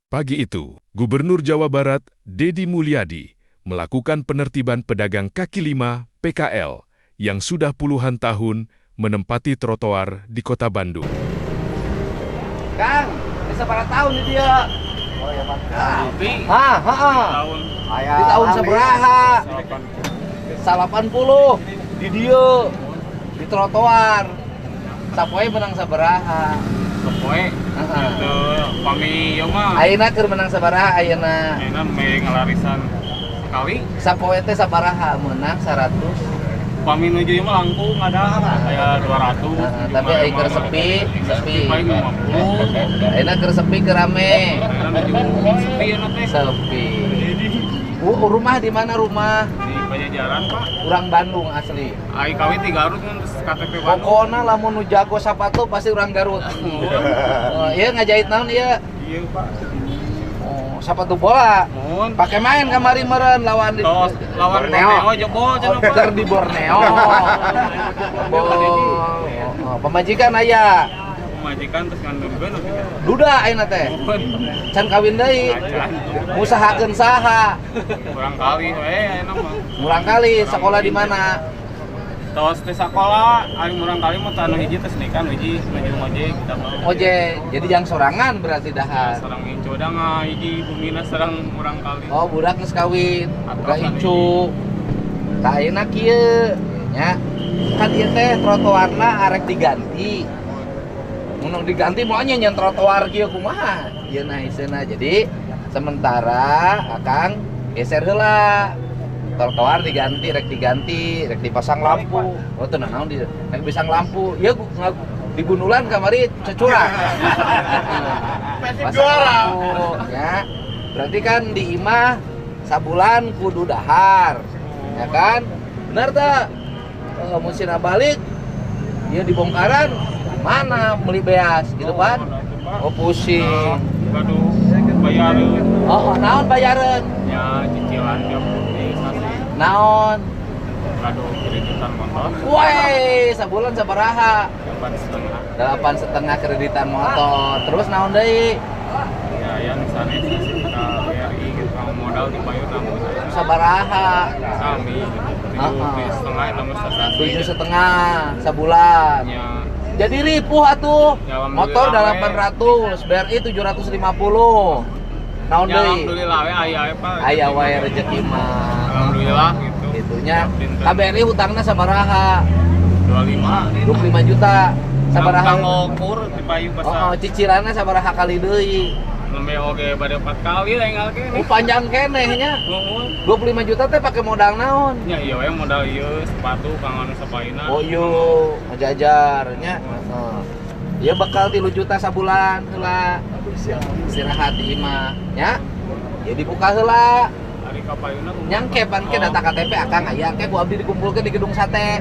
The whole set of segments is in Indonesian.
Pagi itu, Gubernur Jawa Barat, Deddy Mulyadi, melakukan penertiban pedagang kaki lima (PKL) yang sudah puluhan tahun menempati trotoar di Kota Bandung. Kang, bisa pada tahun nih dia. Oh ya Pak. Di tahun sabaraha? 80 di dia di trotoar. Sapoe menang sabaraha? Sapoe itu pami ieu mah. Ayeuna keur menang sabaraha ayeuna? Ayeuna meh ngalarisan sekali. Sapoe teh sabaraha menang 100? Pami nuju ieu mah langkung ada aya 200. Tapi ai keur sepi. Paling 50. Ayeuna keur sepi keur rame. Ayeuna nuju sepi euna teh. Sepi. Rumah di mana rumah? Di Pajajaran, Pak. Urang Bandung asli. Ai kawin di Garut mun KTP Bandung. Pokona lamun nu jago sapatu pasti urang Garut. Ieu ngajahit naon ieu? Iya, Pak. Oh, sapatu bola. Mun Pakai main kamari meureun lawan di tos lawan Borneo jebol cenah, Pak. Keur di Borneo. Pemajikan aya. Majikan terus ngandungkeun atuh. Duda ayeuna teh. Can kawin deui. Usahakeun saha? Kurang kali we ayeuna mah. Murang kali sekolah di mana? Tos teh sakola, ari murang kali mah tanu hiji teh senikan hiji nuju ngojek kita mah. Ojek. Jadi yang sorangan berarti dahar. Sareng incu da hiji bumina sareng murang kali. Oh, budak geus kawin. Budak Atrosan incu. Tah ayeuna kieu nya. Kan ieu teh trotoarna arek diganti. Mun diganti moalnya nyen trotoar kieu kumaha? Ieu na iseuna. Jadi sementara akang geser heula. Trotoar diganti, rek dipasang lampu. Oh teu naon di rek pisang lampu. Ieu di Gundulan kamari cecurang. Pasang lampu ya. Berarti kan di imah sabulan kudu dahar. Ya kan? Benar tah? Musina balik dia dibongkaran mana beli beas gitu kan? Oh pusing. Gaduh bayareun. Oh naon bayareun? Ya cicilan tiap sasi. Naon? Gaduh kreditan motor. Woi, sabulan sabaraha? 8,5. 8,5 kreditan motor. Terus naon deui? Ya ya misalnya ka BRI gitu kalau modal dibayar namun Sabaraha? sami gitu. 7,5 namun sasasi. 7,5 sabulan. Ya Jadi ripuh atuh. Ya, alhamdulillah, Motor 800, BRI 750. Naon ya deui? alhamdulillah we aya Pak. Aya wae rezeki mah. Alhamdulillah gitu. Itunya KBRI hutangna sabaraha? 25 juta. Sabaraha? ngokur di payu Oh, pasar. cicilanna sabaraha kali deui? Lembe oge bade 4 kali lain kali. Panjang keneh nya. 25 juta teh pakai modal naon? Ya iya we modal ieu sepatu kangen sapaina. Oh iya, ngajajar nya. Heeh. Ieu bakal 3 juta sabulan heula. Istirahat di imah nya. Ya dibuka heula. Ari ka payuna Nyangke pan ke data KTP akang aya ke ku abdi dikumpulkeun di gedung sate.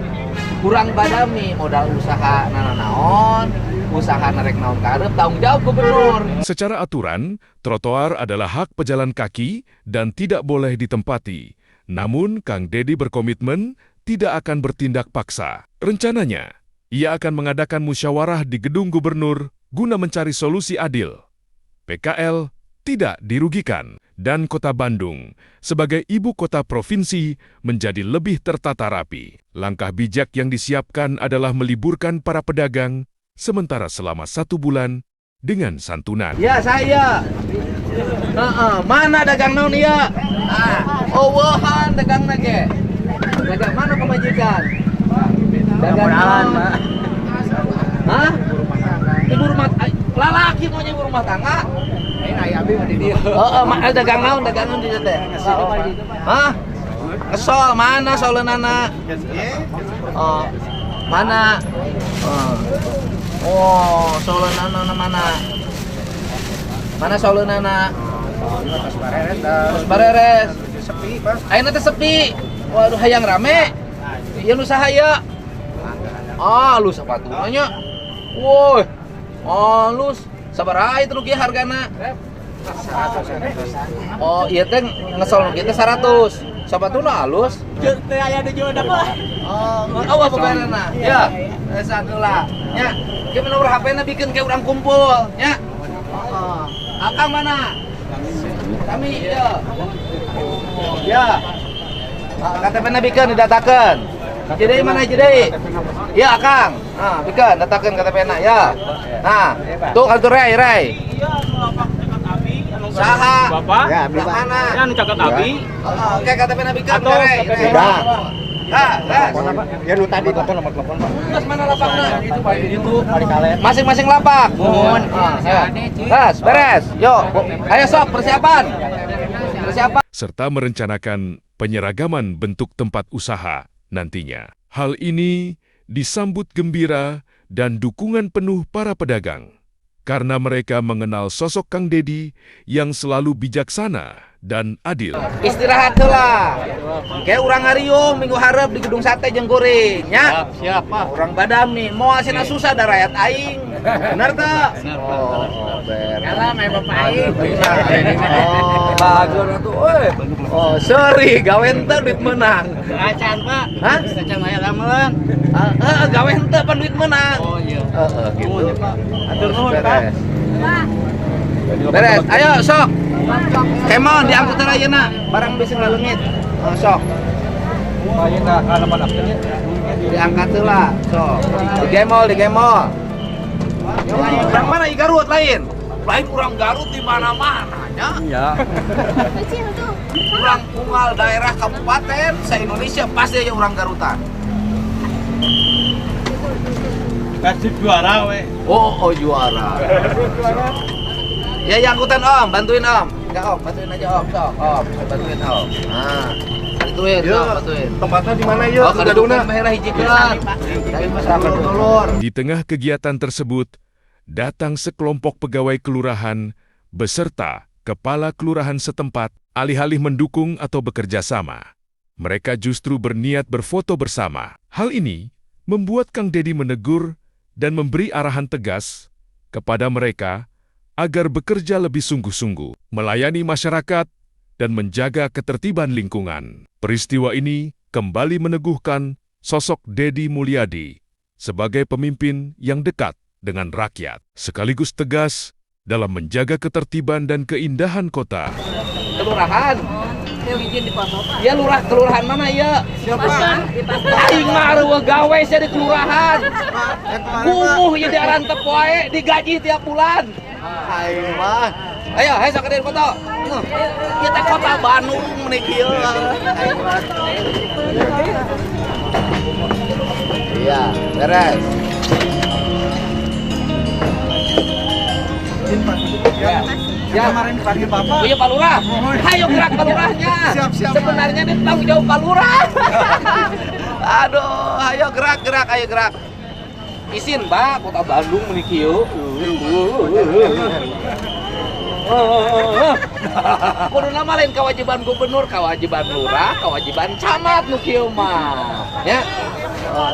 Kurang badami modal usaha naon, usaha narek naon karep tanggung jawab gubernur. Secara aturan, trotoar adalah hak pejalan kaki dan tidak boleh ditempati. Namun, Kang Deddy berkomitmen tidak akan bertindak paksa. Rencananya, ia akan mengadakan musyawarah di gedung gubernur guna mencari solusi adil. PKL tidak dirugikan, dan Kota Bandung sebagai ibu kota provinsi menjadi lebih tertata rapi. Langkah bijak yang disiapkan adalah meliburkan para pedagang sementara selama 1 bulan dengan santunan. Ya saya. Mana dagang naon ieu? Wahan dagang ge. Dagang mana pemajikan? Dagang naon? Hah? Ibu rumah lalaki mau ibu rumah tangga. Ayeuna aya abdi mah di dieu. Heeh, dagang naon di dieu teh? Hah? Kesol mana soleunana? Oh, mana? Oh, soleunana mana? Mana soleunana? Terus bareres. Sepi, Mas. Ayeuna teh sepi. Waduh, hayang rame. Ieu nu saha ieu? Lu sapatuna nya. Woi. Halus. Sabaraha itu rugi hargana? 100. Oh, ieu teh ngesol kieu teh 100. Sapatuna halus. Teu aya di jual apa? Oh, apa bayaranna? Ya. Sakeula. Nya, kieu nomor HP-na bikin ke urang kumpul, nya. Akang mana? Kami ya. Ya. KTP na bikin didatakan. Jadi mana jadi? Ya Kang. Nah, bikin datakan KTP na ya. Nah, tuh kartu Rai. Saha. Bapak? Ya, Mana? Kan caket abi. Oke, KTP na bikin Atau Rai. KTP Sudah. Ya Ya nu tadi telepon nomor telepon Pak. Terus mana lapaknya? Itu kali kali. Masing-masing lapak. Mohon. Gas, beres. Yuk. Ayo sok persiapan. Persiapan. serta merencanakan penyeragaman bentuk tempat usaha nantinya. Hal ini disambut gembira dan dukungan penuh para pedagang, karena mereka mengenal sosok Kang Dedi yang selalu bijaksana dan adil. Istirahat lah. Kayak orang hariung minggu harap di gedung sate jeung goreng nya. Siap Pak. Orang badami mau asina susah da rakyat aing. Bener teu? Oh, beres. Kalah main bapak aing. Bagus atuh euy. Oh, sorry gawe teu duit menang. Acan Pak. Hah? Acan aya lamun. Gawe teu pan duit menang. Oh iya. Gitu. Atur nuhun Pak. Beres. Ayo sok. Kemon diangkut ayeuna. Barang bisa ngaleungit. Sok. Ayeuna halaman absennya. Diangkat heula. Sok. Di gemol. Yang mana i Garut lain? Lain urang Garut di mana-mana nya. Iya. Urang unggal daerah kabupaten se-Indonesia pasti aja urang Garutan. Kasih juara we. Oh juara. Ya yang angkutan Om, bantuin Om. Enggak Om, bantuin aja Om, sok. Om, bantuin Om. Nah, bantuin, sok, bantuin. Tempatnya di mana yuk? Oh, keduduknya merah hijikeun. Dari masyarakat dulur. Di tengah kegiatan tersebut, datang sekelompok pegawai kelurahan beserta kepala kelurahan setempat alih-alih mendukung atau bekerja sama. Mereka justru berniat berfoto bersama. Hal ini membuat Kang Dedi menegur dan memberi arahan tegas kepada mereka agar bekerja lebih sungguh-sungguh, melayani masyarakat, dan menjaga ketertiban lingkungan. Peristiwa ini kembali meneguhkan sosok Dedi Mulyadi sebagai pemimpin yang dekat dengan rakyat, sekaligus tegas dalam menjaga ketertiban dan keindahan kota. Kelurahan. Ya kelurahan mana ya? Siapa? Aing mah reueuh gawe sia di kelurahan. Kumuh ieu diaran teu poe, digaji tiap bulan. Ayo mah. Ayo, sok ke foto. Ieu teh kota Bandung meuni kieu. Iya, beres. Ya, Kemarin dipanggil Bapak. oh iya Pak Lurah. Ayo gerak Pak Lurahnya. Siap. Sebenarnya ini tanggung jawab Pak Lurah. Aduh, ayo gerak. Isin, Pak, kota Bandung meuni kieu. Kuduna mah lain kewajiban gubernur, kewajiban lurah, kewajiban camat nu kieu mah. Ya.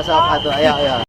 Sok atuh ayo.